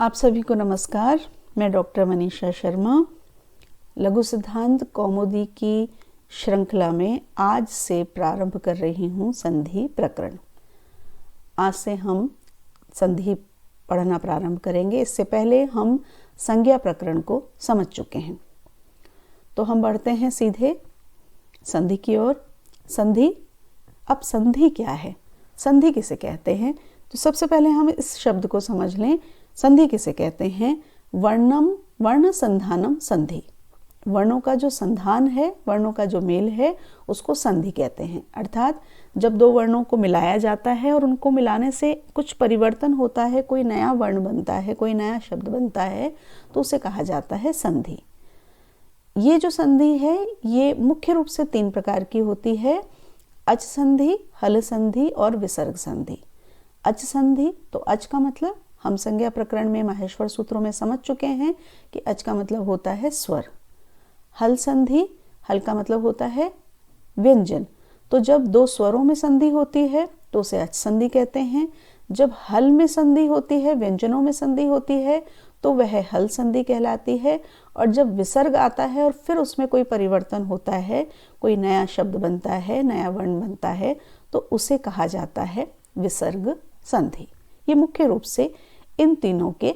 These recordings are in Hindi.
आप सभी को नमस्कार। मैं डॉक्टर मनीषा शर्मा लघु सिद्धांत कौमुदी की श्रृंखला में आज से प्रारंभ कर रही हूँ संधि प्रकरण। आज से हम संधि पढ़ना प्रारंभ करेंगे। इससे पहले हम संज्ञा प्रकरण को समझ चुके हैं, तो हम बढ़ते हैं सीधे संधि की ओर। संधि, अब संधि क्या है, संधि किसे कहते हैं? तो सबसे पहले हम इस शब्द को समझ लें। संधि किसे कहते हैं? वर्णम वर्ण संधानम संधि। वर्णों का जो संधान है, वर्णों का जो मेल है, उसको संधि कहते हैं। अर्थात जब दो वर्णों को मिलाया जाता है और उनको मिलाने से कुछ परिवर्तन होता है, कोई नया वर्ण बनता है, कोई नया शब्द बनता है, तो उसे कहा जाता है संधि। ये जो संधि है ये मुख्य रूप से 3 प्रकार की होती है: अच संधि, हल संधि और विसर्ग संधि। अच संधि, तो अच का मतलब हम संज्ञा प्रकरण में माहेश्वर सूत्रों में समझ चुके हैं कि अच का मतलब होता है स्वर। हल संधि, हल का मतलब होता है व्यंजन। तो जब 2 स्वरों में संधि होती है तो उसे अच संधि कहते हैं। जब हल में संधि होती है, व्यंजनों में संधि होती है, तो वह हल संधि कहलाती है। और जब विसर्ग आता है और फिर उसमें कोई परिवर्तन होता है, कोई नया शब्द बनता है, नया वर्ण बनता है, तो उसे कहा जाता है विसर्ग संधि। ये मुख्य रूप से इन तीनों के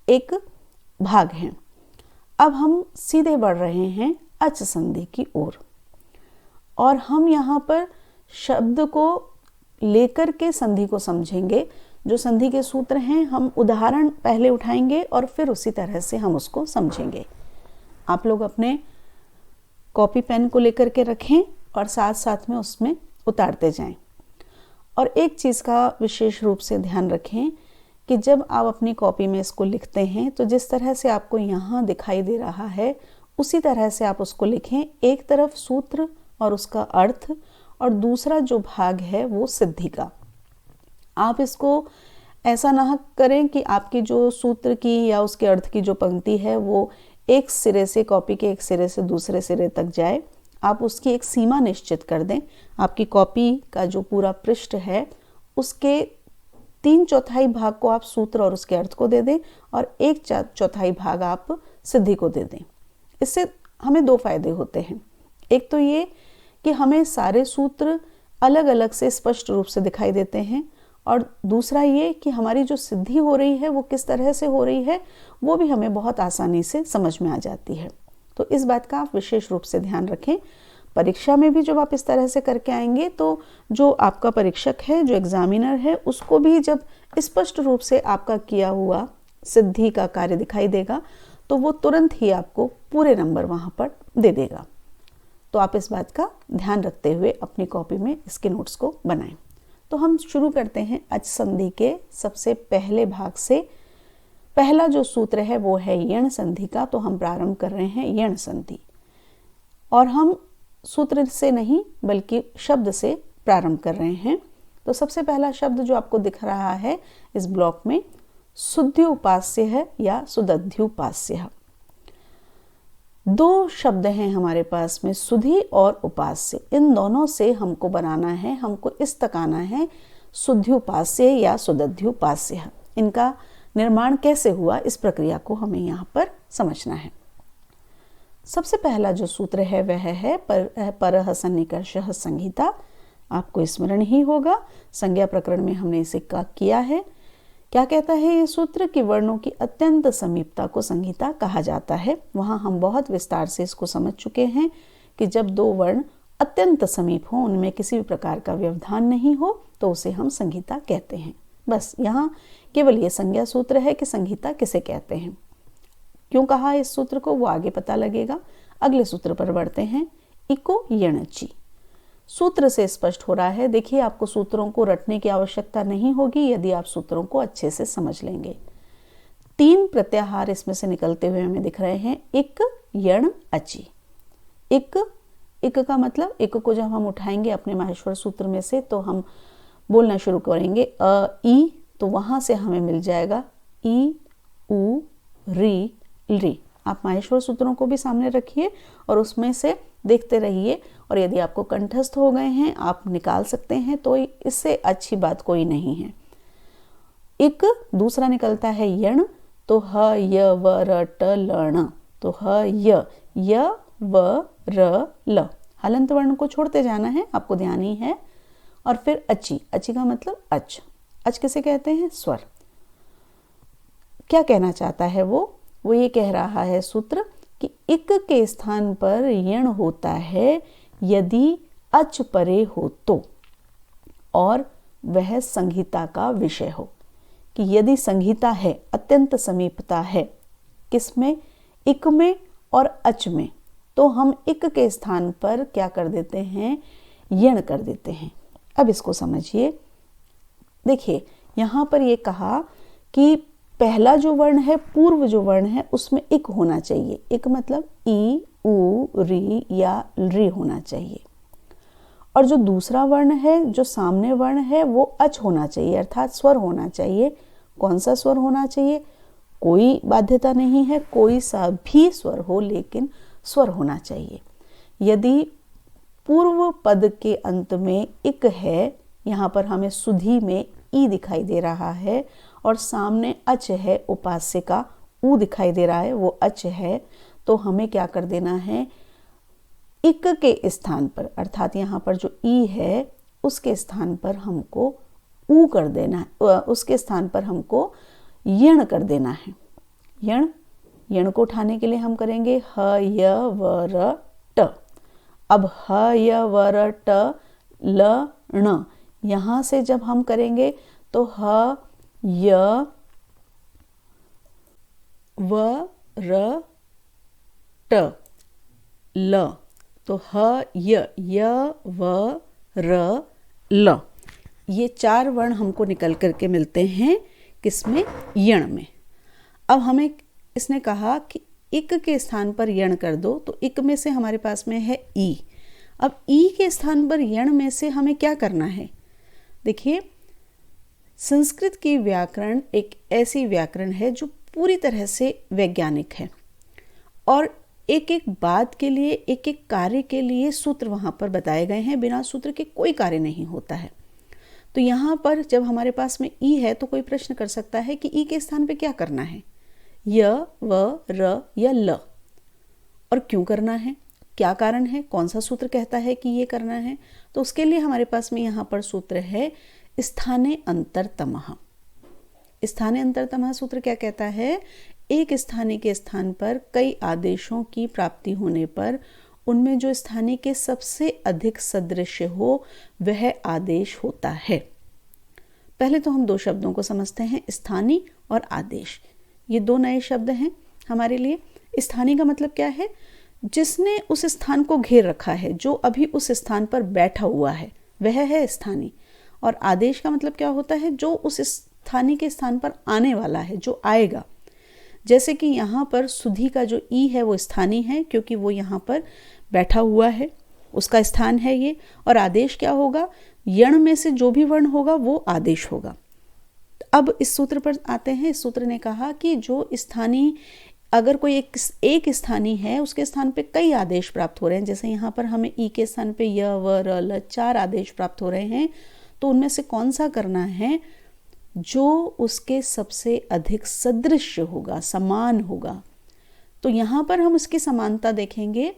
एक भाग हैं। अब हम सीधे बढ़ रहे हैं अच संधि की ओर, और हम यहाँ पर शब्द को लेकर के संधि को समझेंगे। जो संधि के सूत्र हैं, हम उदाहरण पहले उठाएंगे और फिर उसी तरह से हम उसको समझेंगे। आप लोग अपने कॉपी पेन को लेकर के रखें और साथ साथ में उसमें उतारते जाएं। और एक चीज़ का विशेष रूप से ध्यान रखें कि जब आप अपनी कॉपी में इसको लिखते हैं तो जिस तरह से आपको यहाँ दिखाई दे रहा है उसी तरह से आप उसको लिखें। एक तरफ सूत्र और उसका अर्थ, और दूसरा जो भाग है वो सिद्धि का। आप इसको ऐसा ना करें कि आपकी जो सूत्र की या उसके अर्थ की जो पंक्ति है वो एक सिरे से, कॉपी के एक सिरे से दूसरे सिरे तक जाए। आप उसकी एक सीमा निश्चित कर दें। आपकी कॉपी का जो पूरा पृष्ठ है उसके 3/4 भाग को आप सूत्र और उसके अर्थ को दे दें और 1/4 भाग आप सिद्धि को दे दें। इससे हमें 2 फायदे होते हैं। एक तो ये कि हमें सारे सूत्र अलग अलग से स्पष्ट रूप से दिखाई देते हैं, और दूसरा ये कि हमारी जो सिद्धि हो रही है वो किस तरह से हो रही है वो भी हमें बहुत आसानी से समझ में आ जाती है। तो इस बात का आप विशेष रूप से ध्यान रखें। परीक्षा में भी जब आप इस तरह से करके आएंगे तो जो आपका परीक्षक है, जो एग्जामिनर है, उसको भी जब स्पष्ट रूप से आपका किया हुआ सिद्धि का कार्य दिखाई देगा तो वो तुरंत ही आपको पूरे नंबर वहाँ पर दे देगा। तो आप इस बात का ध्यान रखते हुए अपनी कॉपी में इसके नोट्स को बनाएं। तो हम शुरू करते हैं अच संधि के सबसे पहले भाग से। पहला जो सूत्र है वो है यण संधि का, तो हम प्रारंभ कर रहे हैं यण संधि। और हम सूत्र से नहीं बल्कि शब्द से प्रारंभ कर रहे हैं। तो सबसे पहला शब्द जो आपको दिख रहा है इस ब्लॉक में, सुध्युपास्य है या सुदध्युपास्य। 2 शब्द हैं हमारे पास में, सुधि और उपास्य। इन दोनों से हमको बनाना है, हमको इस तक आना है सुध्युपास्य या सुदध्युपास्य। इनका निर्माण कैसे हुआ, इस प्रक्रिया को हमें यहाँ पर समझना है। सबसे पहला जो सूत्र है वह है परः सन्निकर्षः संहिता। आपको स्मरण ही होगा, संज्ञा प्रकरण में हमने इसे किया है। क्या कहता है ये सूत्र कि वर्णों की अत्यंत समीपता को संहिता कहा जाता है। वहाँ हम बहुत विस्तार से इसको समझ चुके हैं कि जब 2 वर्ण अत्यंत समीप हो, उनमें किसी भी प्रकार का व्यवधान नहीं हो, तो उसे हम संहिता कहते हैं। बस यहाँ केवल ये संज्ञा सूत्र है कि संहिता किसे कहते हैं। क्यों कहा इस सूत्र को वो आगे पता लगेगा। अगले सूत्र पर बढ़ते हैं, इको यणचि। सूत्र से स्पष्ट हो रहा है। देखिए, आपको सूत्रों को रटने की आवश्यकता नहीं होगी यदि आप सूत्रों को अच्छे से समझ लेंगे। 3 प्रत्याहार इसमें से निकलते हुए हमें दिख रहे हैं, इक यण अचि। इक का मतलब, इक को जब हम उठाएंगे अपने माहेश्वर सूत्र में से तो हम बोलना शुरू करेंगे अ ई, तो वहां से हमें मिल जाएगा ई उ री री। आप माहेश्वर सूत्रों को भी सामने रखिए और उसमें से देखते रहिए, और यदि आपको कंठस्थ हो गए हैं आप निकाल सकते हैं, तो इससे अच्छी बात कोई नहीं है। इक दूसरा निकलता है यण, तो ह य व र ट लण, तो ह य व र ल। हलंत वर्ण को छोड़ते जाना है, आपको ध्यान ही है। और फिर अची, अची का मतलब अच, अच किसे कहते हैं? स्वर। क्या कहना चाहता है वो ये कह रहा है सूत्र कि इक के स्थान पर यण होता है यदि अच परे हो तो, और वह संहिता का विषय हो। कि यदि संहिता है, अत्यंत समीपता है, किसमें? इक में और अच में, तो हम इक के स्थान पर क्या कर देते हैं? यण कर देते हैं। अब इसको समझिए। देखिए यहाँ पर ये कहा कि पहला जो वर्ण है, पूर्व जो वर्ण है, उसमें इक होना चाहिए। इक मतलब ई, उ, री या री होना चाहिए। और जो दूसरा वर्ण है, जो सामने वर्ण है, वो अच होना चाहिए, अर्थात स्वर होना चाहिए। कौन सा स्वर होना चाहिए? कोई बाध्यता नहीं है, कोई सा भी स्वर हो, लेकिन स्वर होना चाहिए। यदि पूर्व पद के अंत में इक है, यहाँ पर हमें सुधि में ई दिखाई दे रहा है, और सामने अच है, उपास्य का ऊ दिखाई दे रहा है, वो अच है, तो हमें क्या कर देना है? इक के स्थान पर, अर्थात यहाँ पर जो ई है उसके स्थान पर हमको ऊ कर देना है, उसके स्थान पर हमको यण कर देना है। यण को उठाने के लिए हम करेंगे ह य व र ट। अब ह य व र ट ल ण, यहाँ से जब हम करेंगे तो ह य व र ट ल, तो ह य व र ल, ये चार वर्ण हमको निकल करके मिलते हैं किसमें? यण में। अब हमें इसने कहा कि इक के स्थान पर यण कर दो, तो इक में से हमारे पास में है ई। अब ई के स्थान पर यण में से हमें क्या करना है? देखिए, संस्कृत की व्याकरण एक ऐसी व्याकरण है जो पूरी तरह से वैज्ञानिक है, और एक एक बात के लिए, एक एक कार्य के लिए सूत्र वहाँ पर बताए गए हैं। बिना सूत्र के कोई कार्य नहीं होता है। तो यहाँ पर जब हमारे पास में ई है, तो कोई प्रश्न कर सकता है कि ई के स्थान पे क्या करना है? य, व, र या ल, और क्यों करना है? क्या कारण है? कौन सा सूत्र कहता है कि ये करना है? तो उसके लिए हमारे पास में यहाँ पर सूत्र है स्थाने अंतरतमः। स्थाने अंतरतमः सूत्र क्या कहता है? एक स्थानीय के स्थान पर कई आदेशों की प्राप्ति होने पर उनमें जो स्थानीय के सबसे अधिक सदृश हो वह आदेश होता है। पहले तो हम दो शब्दों को समझते हैं, स्थानीय और आदेश। ये दो नए शब्द हैं हमारे लिए। स्थानीय का मतलब क्या है? जिसने उस स्थान को घेर रखा है, जो अभी उस स्थान पर बैठा हुआ है, वह है स्थानीय। और आदेश का मतलब क्या होता है? जो उस स्थानीय के स्थान पर आने वाला है, जो आएगा। जैसे कि यहाँ पर सुधि का जो ई है वो स्थानीय है, क्योंकि वो यहाँ पर बैठा हुआ है, उसका स्थान है ये। और आदेश क्या होगा? यण में से जो भी वर्ण होगा वो आदेश होगा। अब इस सूत्र पर आते हैं। इस सूत्र ने कहा कि जो स्थानीय, अगर कोई एक स्थानीय है, उसके स्थान पे कई आदेश प्राप्त हो रहे हैं, जैसे यहाँ पर हमें ई के स्थान पे य, व, र, ल 4 आदेश प्राप्त हो रहे हैं, तो उनमें से कौन सा करना है? जो उसके सबसे अधिक सदृश होगा, समान होगा। तो यहाँ पर हम उसकी समानता देखेंगे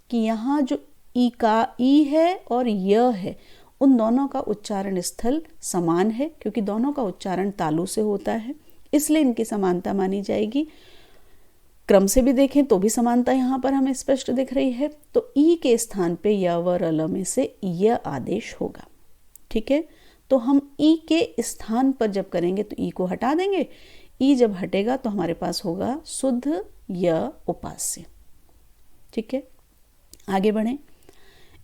कि यहाँ जो ई का ई है और य है, उन दोनों का उच्चारण स्थल समान है, क्योंकि दोनों का उच्चारण तालु से होता है, इसलिए इनकी समानता मानी जाएगी। क्रम से भी देखें तो भी समानता यहाँ पर हमें स्पष्ट दिख रही है। तो ई के स्थान पे य, व, र, ल में से य आदेश होगा। ठीक है, तो हम ई के स्थान पर जब करेंगे तो ई को हटा देंगे। ई जब हटेगा तो हमारे पास होगा शुद्ध य उपास्य। ठीक है, आगे बढ़ें।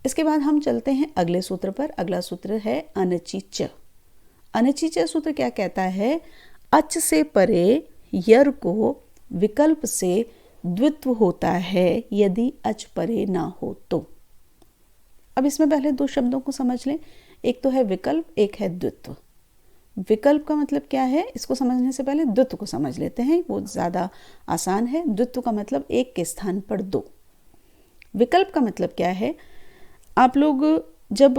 इसके बाद हम चलते हैं अगले सूत्र पर। अगला सूत्र है अनचिच। अनचिच सूत्र क्या कहता है? अच से परे यर को विकल्प से द्वित्व होता है यदि अच परे ना हो तो। अब इसमें पहले दो शब्दों को समझ लें। एक तो है विकल्प, एक है द्वित्व। विकल्प का मतलब क्या है? इसको समझने से पहले द्वित्व को समझ लेते हैं, वो ज़्यादा आसान है। द्वित्व का मतलब एक के स्थान पर दो। विकल्प का मतलब क्या है? आप लोग जब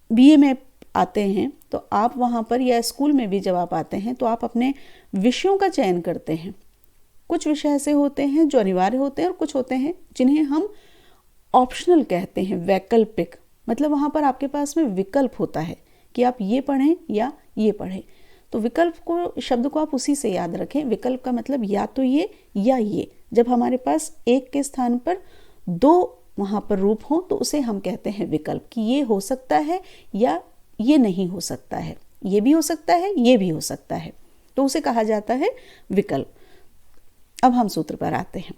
बीए में आते हैं तो आप वहाँ पर या स्कूल में भी जब आप आते हैं तो आप अपने विषयों का चयन करते हैं। कुछ विषय ऐसे होते हैं जो अनिवार्य होते हैं और कुछ होते हैं जिन्हें हम ऑप्शनल कहते हैं, वैकल्पिक। मतलब वहाँ पर आपके पास में विकल्प होता है कि आप ये पढ़ें या ये पढ़ें। तो विकल्प को, शब्द को आप उसी से याद रखें। विकल्प का मतलब या तो ये या ये। जब हमारे पास एक के स्थान पर दो वहाँ पर रूप हो तो उसे हम कहते हैं विकल्प, कि ये हो सकता है या ये नहीं हो सकता है, ये भी हो सकता है, ये भी हो सकता है, तो उसे कहा जाता है विकल्प। अब हम सूत्र पर आते हैं।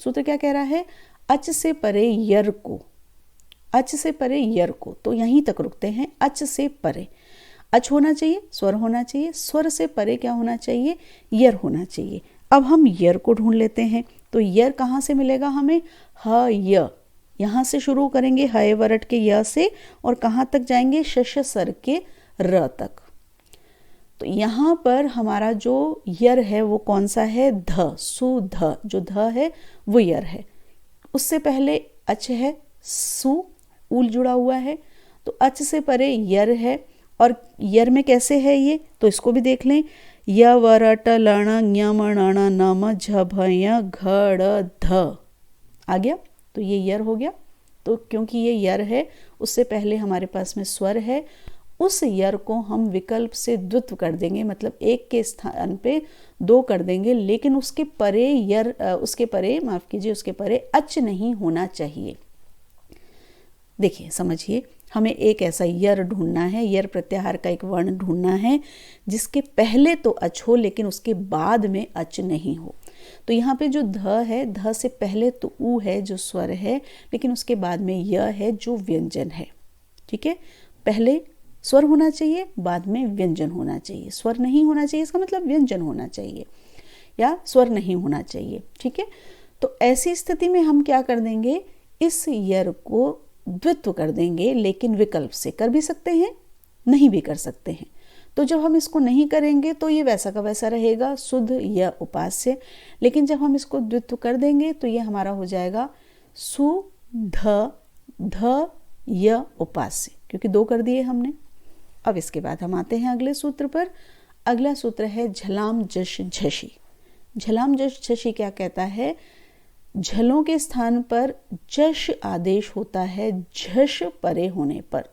सूत्र क्या कह रहा है? अच से परे यर को, अच से परे यर को, तो यहीं तक रुकते हैं। अच से परे, अच होना चाहिए, स्वर होना चाहिए, स्वर से परे क्या होना चाहिए? यर होना चाहिए। अब हम यर को ढूंढ लेते हैं। तो यर कहाँ से मिलेगा हमें? ह य, यहाँ से शुरू करेंगे ह वरट के य से और कहाँ तक जाएंगे? शश सर के र तक। तो यहाँ पर हमारा जो यर है वो कौन सा है? ध, सुध। जो ध है वो यर है। उससे पहले अच है, सु, ऊल जुड़ा हुआ है, तो अच से परे यर है। और यर में कैसे है ये? तो इसको भी देख लें। य वरट लण ञम णण नम झ भय घड़ ध, आ गया। तो ये यर हो गया। तो क्योंकि ये यर है, उससे पहले हमारे पास में स्वर है, उस यर को हम विकल्प से द्वित्व कर देंगे, मतलब एक के स्थान पे दो कर देंगे, लेकिन उसके परे यर, उसके परे, माफ कीजिए, उसके परे अच नहीं होना चाहिए। देखिए, समझिए, हमें एक ऐसा यर ढूंढना है, यर प्रत्याहार का एक वर्ण ढूंढना है जिसके पहले तो अच हो लेकिन उसके बाद में अच नहीं हो। तो यहाँ पे जो ध है, ध से पहले तो ऊ है जो स्वर है, लेकिन उसके बाद में य है जो व्यंजन है। ठीक है, पहले स्वर होना चाहिए, बाद में व्यंजन होना चाहिए। स्वर नहीं होना चाहिए, इसका मतलब व्यंजन होना चाहिए या स्वर नहीं होना चाहिए। ठीक है, तो ऐसी स्थिति में हम क्या कर देंगे? इस यर को द्वित्व कर देंगे, लेकिन विकल्प से। कर भी सकते हैं, नहीं भी कर सकते हैं। तो जब हम इसको नहीं करेंगे तो ये वैसा का वैसा रहेगा, शुद्ध या उपास्य। लेकिन जब हम इसको द्वित्व कर देंगे तो ये हमारा हो जाएगा सु ध ध य उपास्य, क्योंकि दो कर दिए हमने। अब इसके बाद हम आते हैं अगले सूत्र पर। अगला सूत्र है झलाम जश झशी। झलाम जश झशी क्या कहता है? झलों के स्थान पर जश आदेश होता है झश परे होने पर।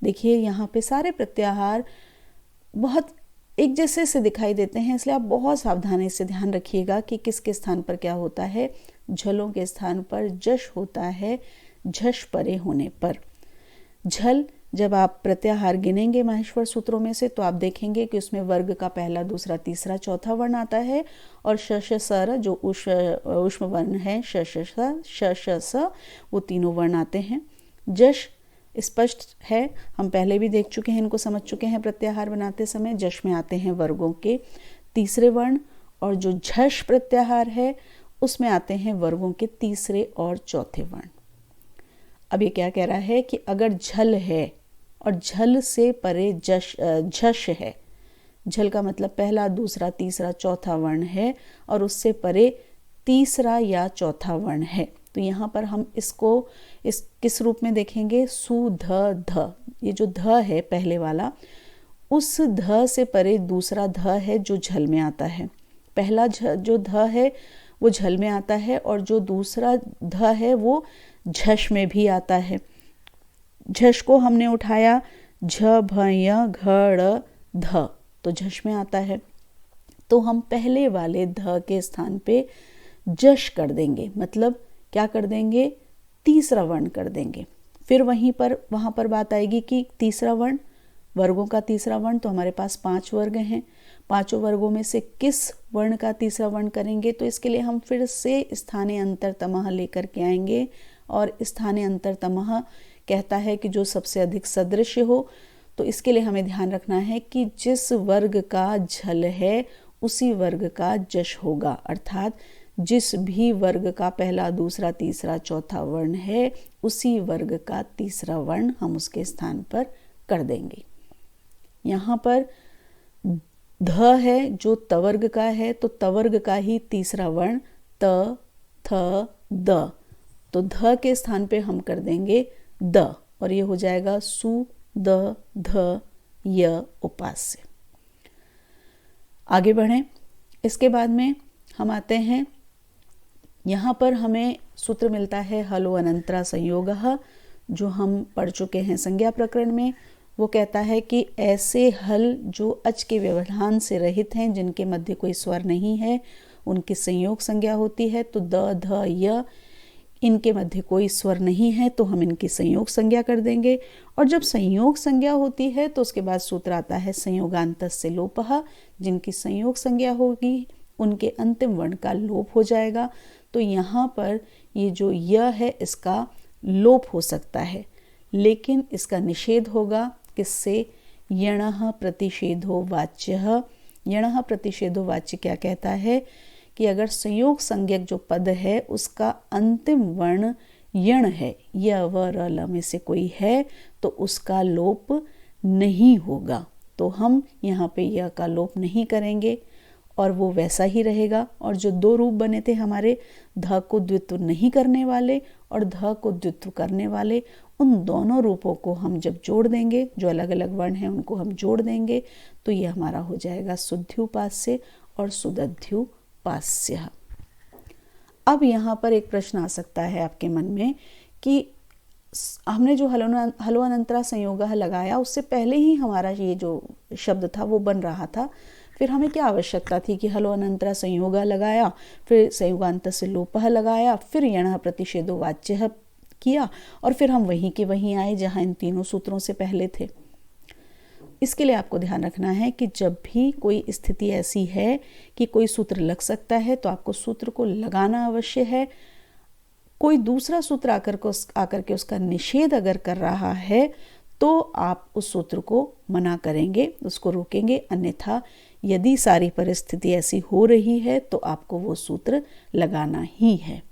देखिए, यहाँ पे सारे प्रत्याहार बहुत एक जैसे से दिखाई देते हैं, इसलिए आप बहुत सावधानी से ध्यान रखिएगा कि किसके स्थान पर क्या होता है। झलों के स्थान पर जश होता है झश परे होने पर। झल, जब आप प्रत्याहार गिनेंगे माहेश्वर सूत्रों में से, तो आप देखेंगे कि उसमें वर्ग का पहला, दूसरा, तीसरा, चौथा वर्ण आता है। और शश सर जो ऊष्म वर्ण है, शश स, वो तीनों वर्ण आते हैं। जश स्पष्ट है, हम पहले भी देख चुके हैं, इनको समझ चुके हैं। प्रत्याहार बनाते समय जश में आते हैं वर्गों के तीसरे वर्ण, और जो झश प्रत्याहार है उसमें आते हैं वर्गों के तीसरे और चौथे वर्ण। अब ये क्या कह रहा है कि अगर झल है और झल से परे झश है, झल का मतलब पहला, दूसरा, तीसरा, चौथा वर्ण है, और उससे परे तीसरा या चौथा वर्ण है, तो यहाँ पर हम इसको किस रूप में देखेंगे? सु ध ध। ये जो ध है पहले वाला, उस ध से परे दूसरा ध है जो झल में आता है। पहला जो ध है वो झल में आता है, और जो दूसरा ध है वो झश में भी आता है। झश को हमने उठाया झ भय घड़ ध, तो झश में आता है। तो हम पहले वाले ध के स्थान पे जश कर देंगे, मतलब क्या कर देंगे? तीसरा वर्ण कर देंगे। फिर वहाँ पर बात आएगी कि तीसरा वर्ण, वर्गों का तीसरा वर्ण, तो हमारे पास 5 वर्ग हैं। 5 वर्गों में से किस वर्ण का तीसरा वर्ण करेंगे? तो इसके लिए हम फिर से स्थाने अंतरतमः लेकर के आएंगे, और स्थाने अंतरतमः कहता है कि जो सबसे अधिक सदृश हो। तो इसके लिए हमें ध्यान रखना है कि जिस वर्ग का झल है उसी वर्ग का जश होगा, अर्थात जिस भी वर्ग का पहला, दूसरा, तीसरा, चौथा वर्ण है उसी वर्ग का तीसरा वर्ण हम उसके स्थान पर कर देंगे। यहाँ पर ध है जो तवर्ग का है, तो तवर्ग का ही तीसरा वर्ण त, थ, द, तो ध के स्थान पे हम कर देंगे द, और ये हो जाएगा सु द ध य उपास्य। आगे बढ़ें। इसके बाद में हम आते हैं, यहाँ पर हमें सूत्र मिलता है हलो अनंतरा संयोगः, जो हम पढ़ चुके हैं संज्ञा प्रकरण में। वो कहता है कि ऐसे हल जो अच के व्यवधान से रहित हैं, जिनके मध्य कोई स्वर नहीं है, उनकी संयोग संज्ञा होती है। तो द, ध, य, इनके मध्य कोई स्वर नहीं है तो हम इनकी संयोग संज्ञा कर देंगे। और जब संयोग संज्ञा होती है तो उसके बाद सूत्र आता है संयोगान्तस्य लोपः। जिनकी संयोग संज्ञा होगी उनके अंतिम वर्ण का लोप हो जाएगा। तो यहाँ पर ये जो य है इसका लोप हो सकता है, लेकिन इसका निषेध होगा किससे? यणः प्रतिषेधो वाच्यः। यणः प्रतिषेधो वाच्य क्या कहता है कि अगर संयोग संज्ञक जो पद है उसका अंतिम वर्ण यण है, य व र ल में से कोई है, तो उसका लोप नहीं होगा। तो हम यहाँ पे य का लोप नहीं करेंगे और वो वैसा ही रहेगा। और जो दो रूप बने थे हमारे, ध को द्वित्व नहीं करने वाले और ध को द्वित्व करने वाले, उन दोनों रूपों को हम जब जोड़ देंगे, जो अलग अलग वर्ण हैं उनको हम जोड़ देंगे, तो ये हमारा हो जाएगा शुद्ध्युपास्य और सुदध्युपास्य। अब यहाँ पर एक प्रश्न आ सकता है आपके मन में कि हमने जो हलो अनंतरा संयोगः लगाया, उससे पहले ही हमारा ये जो शब्द था वो बन रहा था, फिर हमें क्या आवश्यकता थी कि हलो अनंतरा संयोगः लगाया, फिर संयोगान्तस्य लोपः लगाया, फिर यणः प्रतिषेधो वाच्यः किया और फिर हम वहीं के वहीं आए जहाँ इन तीनों सूत्रों से पहले थे। इसके लिए आपको ध्यान रखना है कि जब भी कोई स्थिति ऐसी है कि कोई सूत्र लग सकता है तो आपको सूत्र को लगाना अवश्य है। कोई दूसरा सूत्र आकर के उसका निषेध अगर कर रहा है तो आप उस सूत्र को मना करेंगे, उसको रोकेंगे। अन्यथा यदि सारी परिस्थिति ऐसी हो रही है तो आपको वो सूत्र लगाना ही है।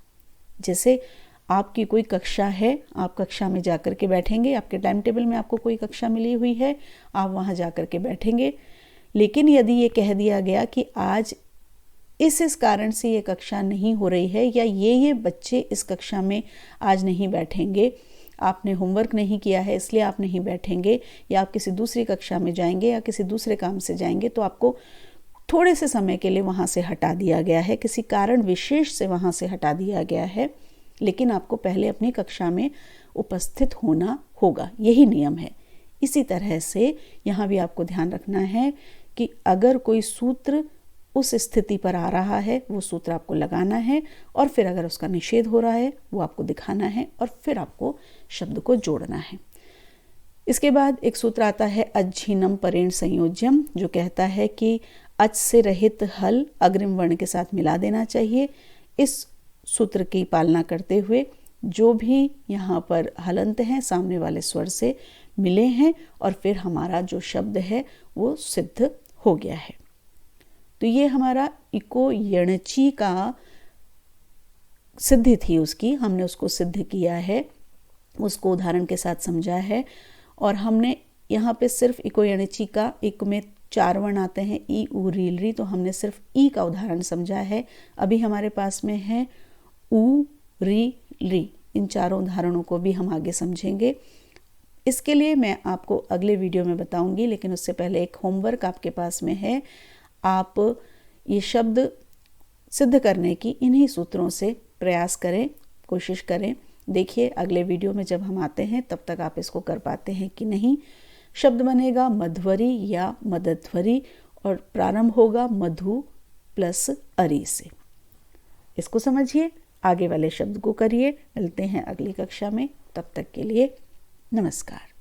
जैसे आपकी कोई कक्षा है, आप कक्षा में जाकर के बैठेंगे, आपके टाइम टेबल में आपको कोई कक्षा मिली हुई है, आप वहाँ जाकर के बैठेंगे। लेकिन यदि ये कह दिया गया कि आज इस कारण से ये कक्षा नहीं हो रही है, या ये बच्चे इस कक्षा में आज नहीं बैठेंगे, आपने होमवर्क नहीं किया है इसलिए आप नहीं बैठेंगे, या आप किसी दूसरी कक्षा में जाएंगे या किसी दूसरे काम से जाएंगे, तो आपको थोड़े से समय के लिए वहाँ से हटा दिया गया है, किसी कारण विशेष से वहाँ से हटा दिया गया है, लेकिन आपको पहले अपनी कक्षा में उपस्थित होना होगा। यही नियम है। इसी तरह से यहाँ भी आपको ध्यान रखना है कि अगर कोई सूत्र उस स्थिति पर आ रहा है, वो सूत्र आपको लगाना है, और फिर अगर उसका निषेध हो रहा है वो आपको दिखाना है, और फिर आपको शब्द को जोड़ना है। इसके बाद एक सूत्र आता है अज्झीनम परेण संयोज्यम, जो कहता है कि अच से रहित हल अग्रिम वर्ण के साथ मिला देना चाहिए। इस सूत्र की पालना करते हुए जो भी यहाँ पर हलंत हैं सामने वाले स्वर से मिले हैं, और फिर हमारा जो शब्द है वो सिद्ध हो गया है। तो ये हमारा इको यणची का सिद्धि थी, उसकी हमने उसको सिद्ध किया है, उसको उदाहरण के साथ समझा है। और हमने यहाँ पे सिर्फ इको यणची का, इक में 4 वर्ण आते हैं, ई उ री री, तो हमने सिर्फ ई का उदाहरण समझा है। अभी हमारे पास में है उ री री, इन चारों उदाहरणों को भी हम आगे समझेंगे। इसके लिए मैं आपको अगले वीडियो में बताऊंगी, लेकिन उससे पहले एक होमवर्क आपके पास में है। आप ये शब्द सिद्ध करने की इन्हीं सूत्रों से प्रयास करें, कोशिश करें। देखिए अगले वीडियो में जब हम आते हैं तब तक आप इसको कर पाते हैं कि नहीं। शब्द बनेगा मध्वरी या मदध्वरी, और प्रारंभ होगा मधु प्लस अरी से। इसको समझिए, आगे वाले शब्द को करिए। मिलते हैं अगली कक्षा में, तब तक के लिए नमस्कार।